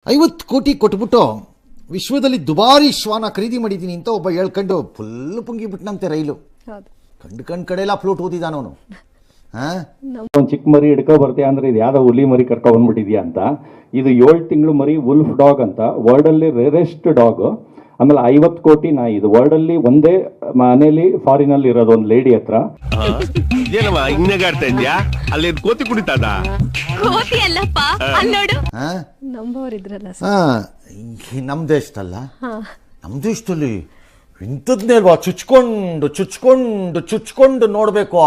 50 ಕೋಟಿ ಕೊಟ್ಬಿಟ್ಟು ವಿಶ್ವದಲ್ಲಿ ದುಬಾರಿ ಶ್ವಾನ ಖರೀದಿ ಮಾಡಿದ್ದೀನಿ ಅಂತ ಒಬ್ಬ ಹೇಳ್ಕೊಂಡು ಫುಲ್ ಪುಂಗಿಬಿಟ್ನಂತೆ ರೈಲು. ಕಂಡು ಕಡೆಲ್ಲ ಫ್ಲೂಟ್ ಓದಿದಾನ ಅವನು. ಒಂದು ಚಿಕ್ಕ ಮರಿ ಹಿಡ್ಕೊ ಬರ್ತೀಯ ಅಂದ್ರೆ ಇದು ಯಾವ್ದೋ ಹುಲಿ ಮರಿ ಕರ್ಕೊ ಬಂದ್ಬಿಟ್ಟಿದ್ಯಾ ಅಂತ. ಇದು 7 ತಿಂಗಳು ಮರಿ ವುಲ್ಫ್ ಡಾಗ್ ಅಂತ, ವರ್ಲ್ಡ್ ಅಲ್ಲಿ ರೇರೆಸ್ಟ್ ಡಾಗ್. ಆಮೇಲೆ 50 ಕೋಟಿ ನಾಯಿ. ಇದು ವರ್ಲ್ಡ್ ಅಲ್ಲಿ ಒಂದೇ ಮನೇಲಿ ಫಾರಿನ್ ಅಲ್ಲಿ ಇರೋದು ಒಂದು ಲೇಡಿ ಹತ್ರ. ಅಲ್ಲಿ ಕೋತಿ ಕುಡಿತದ ನಮ್ ದೇಶದಲ್ಲ, ನಮ್ ದೇಶದಲ್ಲಿ ಇಂಥದ್ನೇಲ್ವಾ ಚುಚ್ಕೊಂಡು ಚುಚ್ಕೊಂಡು ಚುಚ್ಕೊಂಡು ನೋಡ್ಬೇಕು.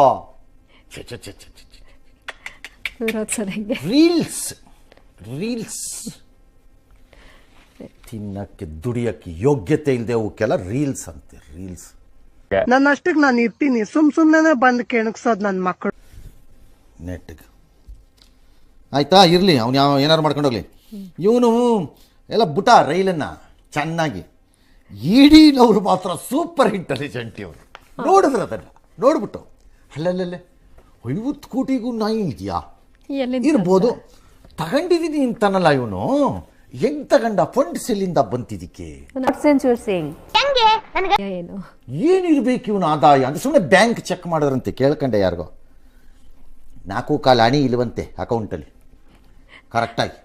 ರೀಲ್ಸ್ ರೀಲ್ಸ್ ತಿನ್ನಕ್ಕೆ ದುಡಿಯಕ್ಕೆ ಯೋಗ್ಯತೆ ಇಲ್ಲದೆ ಅವಕ್ಕೆಲ್ಲ ರೀಲ್ಸ್ ಅಂತೆ. ರೀಲ್ಸ್ ನನ್ನಷ್ಟಕ್ಕೆ ನಾನು ಇರ್ತೀನಿ, ಸುಮ್ನೆ ಬಂದು ಕೆಣಕ್ಸೋದು ನನ್ನ ಮಕ್ಕಳು ನೆಟ್ಗೆ. ಆಯ್ತಾ, ಇರ್ಲಿ, ಅವ್ನು ಏನಾರು ಮಾಡ್ಕೊಂಡೋಗ್ಲಿ. ಇವನು ಎಲ್ಲ ಬುಟ ರೈಲನ್ನ ಚೆನ್ನಾಗಿ. ಇಡೀನವ್ರು ಮಾತ್ರ ಸೂಪರ್ ಇಂಟೆಲಿಜೆಂಟ್. ಇವರು ನೋಡಿದ್ರೆ ಅದನ್ನ ನೋಡ್ಬಿಟ್ಟು ಅಲ್ಲಲ್ಲೇ 50 ಕೋಟಿಗೂ ನಾಯಿ ಇದೆಯಾ ಇರ್ಬೋದು, ತಗೊಂಡಿದ್ದೀನಿ ಅಂತಾನಲ್ಲ ಇವನು. ಹೆಂಗ್ ತಗೊಂಡ? ಫಂಡ್ಸ್ ಎಲ್ಲಿಂದ ಬಂತಿದ್ದಕ್ಕೆ? ಏನಿರ್ಬೇಕು ಇವನು ಆದಾಯ ಅಂತ. ಸುಮ್ಮನೆ ಬ್ಯಾಂಕ್ ಚೆಕ್ ಮಾಡಿದ್ರಂತೆ, ಕೇಳ್ಕೊಂಡೆ ಯಾರಿಗೋ. 4 ಅಣಿ ಇಲ್ವಂತೆ ಅಕೌಂಟಲ್ಲಿ ಕರೆಕ್ಟಾಗಿ.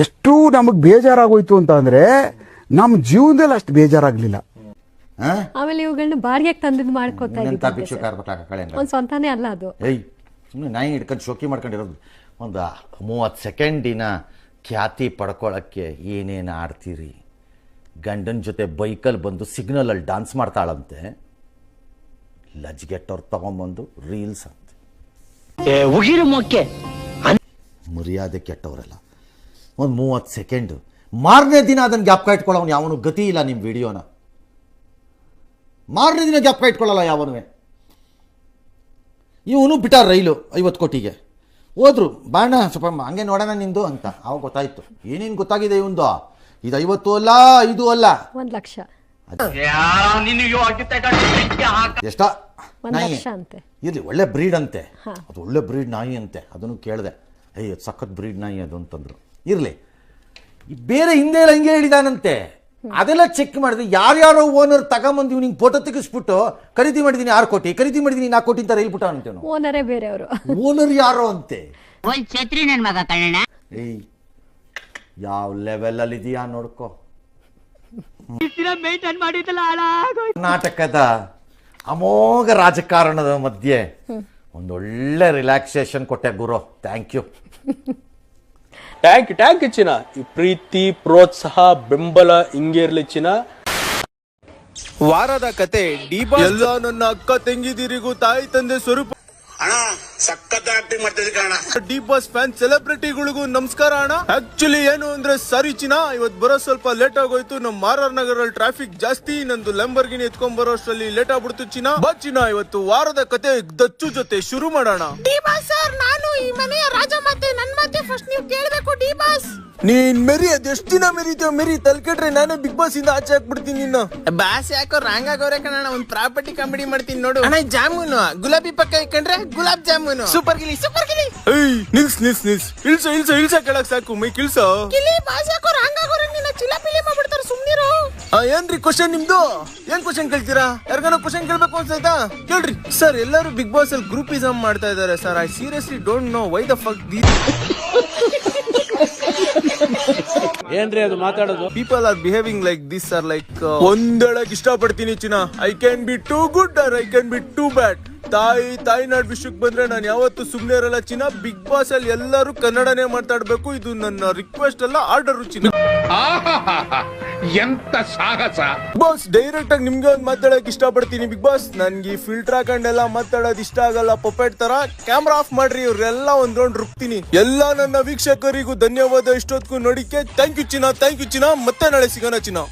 ಎಷ್ಟು ನಮಗ್ ಬೇಜಾರಾಗೋಯ್ತು ಅಂತ ಅಂದ್ರೆ ನಮ್ಮ ಜೀವನದಲ್ಲಿ ಅಷ್ಟು ಬೇಜಾರಾಗ್ಲಿಲ್ಲ. ಆಮೇಲೆ ಇವುಗಳನ್ನ ಬಾಡಿಗೆ ತಂದಿದ್ದು ಮಾಡ್ಕೋತಾ ಸ್ವಂತಾನೇ ಅಲ್ಲ ಅದು. ಸುಮ್ಮನೆ ನಾಯಿ ಹಿಡ್ಕೊಂಡು ಶೋಕಿ ಮಾಡ್ಕೊಂಡಿರೋದು. ಒಂದು 30 ಸೆಕೆಂಡಿನ ಖ್ಯಾತಿ ಪಡ್ಕೊಳ್ಳೋಕ್ಕೆ ಏನೇನು ಆಡ್ತೀರಿ. ಗಂಡನ ಜೊತೆ ಬೈಕಲ್ಲಿ ಬಂದು ಸಿಗ್ನಲಲ್ಲಿ ಡಾನ್ಸ್ ಮಾಡ್ತಾಳಂತೆ. ಲಜ್ಗೆಟ್ಟವ್ರು ತಗೊಂಬಂದು ರೀಲ್ಸ್ ಅಂತೆ. ಮರ್ಯಾದೆ ಕೆಟ್ಟವರೆಲ್ಲ. ಒಂದು 30 ಸೆಕೆಂಡು, ಮಾರನೇ ದಿನ ಅದನ್ನು ಜ್ಞಾಪಕ ಇಟ್ಕೊಳ್ಳೋನು ಯಾವನು. ಗತಿ ಇಲ್ಲ ನಿಮ್ಮ ವಿಡಿಯೋನ. ಮಾರನೇ ದಿನ ಜ್ಞಾಪಕ ಇಟ್ಕೊಳ್ಳಲ್ಲ ಯಾವನು. ಇವನು ಬಿಟ್ಟ ರೈಲು 50 ಕೋಟಿಗೆ ಹೋದ್ರು. ಬಾಣ ಸ್ವಲ್ಪ ಹಂಗೆ ನೋಡೋಣ ನಿಂದು ಅಂತ. ಅವಾಗ ಗೊತ್ತಾಯ್ತು ಏನೇನು ಗೊತ್ತಾಗಿದೆ ಇವಂದು. ಇದು 50 ಅಲ್ಲ, 5 ಅಲ್ಲ, 1 ಲಕ್ಷ. ಎಷ್ಟ ನಾಯಿ ಇರ್ಲಿ, ಒಳ್ಳೆ ಬ್ರೀಡ್ ಅಂತೆ. ಅದು ಒಳ್ಳೆ ಬ್ರೀಡ್ ನಾಯಿ ಅಂತೆ. ಅದನ್ನು ಕೇಳಿದೆ, ಸಖತ್ ಬ್ರೀಡ್ ನಾಯಿ ಅದು ಅಂತಂದ್ರು. ಇರ್ಲಿ, ಬೇರೆ ಹಿಂದೆ ಎಲ್ಲ ಹಿಂಗೆ ಹೇಳಿದಾನಂತೆ. ಅದೆಲ್ಲ ಚೆಕ್ ಮಾಡಿದ್ರೆ ಯಾರ್ಯಾರೋ ಓನರ್ ತಗೊಂಬಂದು ನಿಂಗೆ ಫೋಟೋ ತೆಗಿಸ್ಬಿಟ್ಟು ಖರೀದಿ ಮಾಡಿದೀನಿ 6 ಕೋಟಿ, ಖರೀದಿ ಮಾಡಿದೀನಿ 4 ಕೋಟಿ ಅಂತ ಹೇಳ್ಬಿಟ್ಟ ಅಂತೇನು. ಓನರೇ ಬೇರೆಯವರು, ಓನರ್ ಯಾರೋ ಅಂತೆ. ಯಾವ ಲೆವೆಲ್ ಅಲ್ಲಿ ಇದೆಯಾ ನೋಡ್ಕೋ. ಕರ್ನಾಟಕದ ಅಮೋಘ ರಾಜಕಾರಣದ ಮಧ್ಯೆ ಒಂದೊಳ್ಳೆ ರಿಲ್ಯಾಕ್ಸೇಷನ್ ಕೊಟ್ಟೆ ಗುರು. Thank you. ಟ್ಯಾಂಕ್ ಚಿನ್ನ. ಈ ಪ್ರೀತಿ, ಪ್ರೋತ್ಸಾಹ, ಬೆಂಬಲ ಹಿಂಗೆ ಇರ್ಲಿ ಚಿನ್ನ. ವಾರದ ಕತೆ ಎಲ್ಲ ನನ್ನ ಅಕ್ಕ ತಂಗಿದಿರಿಗೂ ತಾಯಿ ತಂದೆ ಸ್ವರೂಪ ಸಖತ್ ಆಕ್ಟಿಂಗ್ ಮಾಡ್ತಿದ್ದೆ ಕಣ. ಡಿ ಬಾಸ್ ಫ್ಯಾನ್ ಸೆಲೆಬ್ರಿಟಿಗಳಿಗೂ ನಮಸ್ಕಾರ ಅಣ್ಣ. ಆಕ್ಚುಲಿ ಏನು ಅಂದ್ರೆ ಸಾರಿ ಚಿನ್ನ, ಇವತ್ತು ಬರೋ ಸ್ವಲ್ಪ ಲೇಟ್ ಆಗೋಯ್ತು. ನಮ್ಮ ಮಾರಾರ್ ನಗರಲ್ಲಿ ಟ್ರಾಫಿಕ್ ಜಾಸ್ತಿ. ನಂದು ಲಂಬರ್ಗಿನಿ ಎತ್ಕೊಂಡ್ ಬರೋ ಅಷ್ಟರಲ್ಲಿ ಲೇಟ್ ಆಗ್ಬಿಡ್ತು ಚಿನ್ನ. ಬಾ ಚಿನ್ನ, ಇವತ್ತು ವಾರದ ಕತೆ ದಚ್ಚು ಜೊತೆ ಶುರು ಮಾಡೋಣ. ಡಿ ಬಾಸ್ ಸರ್, ನಾನು ಈ ಮನೆಯ ರಾಜ ಮಾತೆ, ನನ್ನ ಮಾತೆ ಫಸ್ಟ್ ನೀವು ಕೇಳಬೇಕು. ಡಿ ಬಾಸ್ ನೀನ್ ಮೆರಿ ಅದೆಷ್ಟು ದಿನ ಮೆರಿತೇವ ಮೆರಿ ತಲ್ಕೆಟ್ರೆ ನಾನೇ ಬಿಗ್ ಬಾಸ್ ಇಂದ ಆಚೆ ಹಾಕ್ಬಿಡ್ತೀನಿ ನಿನ್ನ. ಬಾಸ್ ಯಾಕೋ ರಾಂಗ್ ಆಗೋರೆ ಕಣ. ಒಂದ್ ಪ್ರಾಪರ್ಟಿ ಕಾಮಿಡಿ ಮಾಡ್ತೀನಿ ನೋಡು ಅಣ್ಣ. ಜಾಮೂನು ಗುಲಾಬಿ ಪಕ್ಕ ಇಕ್ಕಂಡ್ರೆ ಗುಲಾಬ್ ಜಾಮೂನು. ಸೂಪರ್ ಗಿಲಿ ಸೂಪರ್ ಗಿಲಿ. ನಿಲ್ಸ್ ಇಳ್ಸ ಕೆಳಕ್ ಸಾಕು ಮೈ ಕಿಲ್ಸ. ಗಿಲಿ ಬಾಸ್ ಯಾಕೋ ರಾಂಗ್ ಆಗೋರೆ, ನಿನ್ನ ಚಿಲಾಪಿಲಿ ಮಾಡ್ಬಿಡ್ತಾರೆ. ಸುಮ್ನಿರು. ಏನ್ರಿ ಕ್ವಶನ್ ನಿಮ್ದು? ಏನ್ ಕ್ವಶನ್ ಕೇಳ್ತೀರಾ? ಯಾರಿಗಾನ ಕ್ವಶನ್ ಕೇಳ್ಬೇಕು ಅನ್ಸೈತಾ? ಕೇಳ್ರಿ ಸರ್. ಎಲ್ಲರೂ ಬಿಗ್ ಬಾಸ್ ಅಲ್ಲಿ ಗ್ರೂಪಿಸಮ್ ಮಾಡ್ತಾ ಇದಾರೆ sir. I seriously don't know why the fuck ಏನ್ರಿ ಅದು ಮಾತಾಡೋದು? People are behaving like this or like. ಒಂದೊಳಗೆ ಇಷ್ಟಪಡ್ತೀನಿ ಚಿನ್ನ. I can be too good or I can be too bad. ತಾಯಿನಾಡ್ ವಿಷಯಕ್ಕೆ ಬಂದ್ರೆ ನಾನು ಯಾವತ್ತು ಸುಮ್ನೆ ಇರಲ್ಲ ಚಿನ್ನ. ಬಿಗ್ ಬಾಸ್ ಅಲ್ಲಿ ಎಲ್ಲರೂ ಕನ್ನಡನೇ ಮಾತಾಡ್ಬೇಕು. ಇದು ನನ್ನ ರಿಕ್ವೆಸ್ಟ್ ಅಲ್ಲ, ಆರ್ಡರ್ ಚಿನ್ನ. ಎಂತ ಸಾಹಸ ಬಾಸ್. ಡೈರೆಕ್ಟ್ ಆಗಿ ನಿಮ್ಗೆ ಒಂದು ಮಾತಾಡಕ್ ಇಷ್ಟಪಡ್ತೀನಿ ಬಿಗ್ ಬಾಸ್. ನನ್ಗೆ ಫಿಲ್ಟರ್ ಹಾಕೊಂಡೆಲ್ಲ ಮಾತಾಡೋದು ಇಷ್ಟ ಆಗಲ್ಲ. ಪೊಪೆಟ್ ತರ ಕ್ಯಾಮ್ರಾ ಆಫ್ ಮಾಡ್ರಿ. ಇವ್ರೆಲ್ಲ ಒಂದ್ ರೌಂಡ್ ರುಕ್ತೀನಿ. ಎಲ್ಲ ನನ್ನ ವೀಕ್ಷಕರಿಗೂ ಧನ್ಯವಾದ ಇಷ್ಟೊತ್ತಿಗೂ ನೋಡಿಕೆ. ಥ್ಯಾಂಕ್ ಯು ಚಿನ್ನ, ಥ್ಯಾಂಕ್ ಯು ಚಿನ್ನ. ಮತ್ತೆ ನಾಳೆ ಸಿಗೋಣ ಚಿನ್ನ.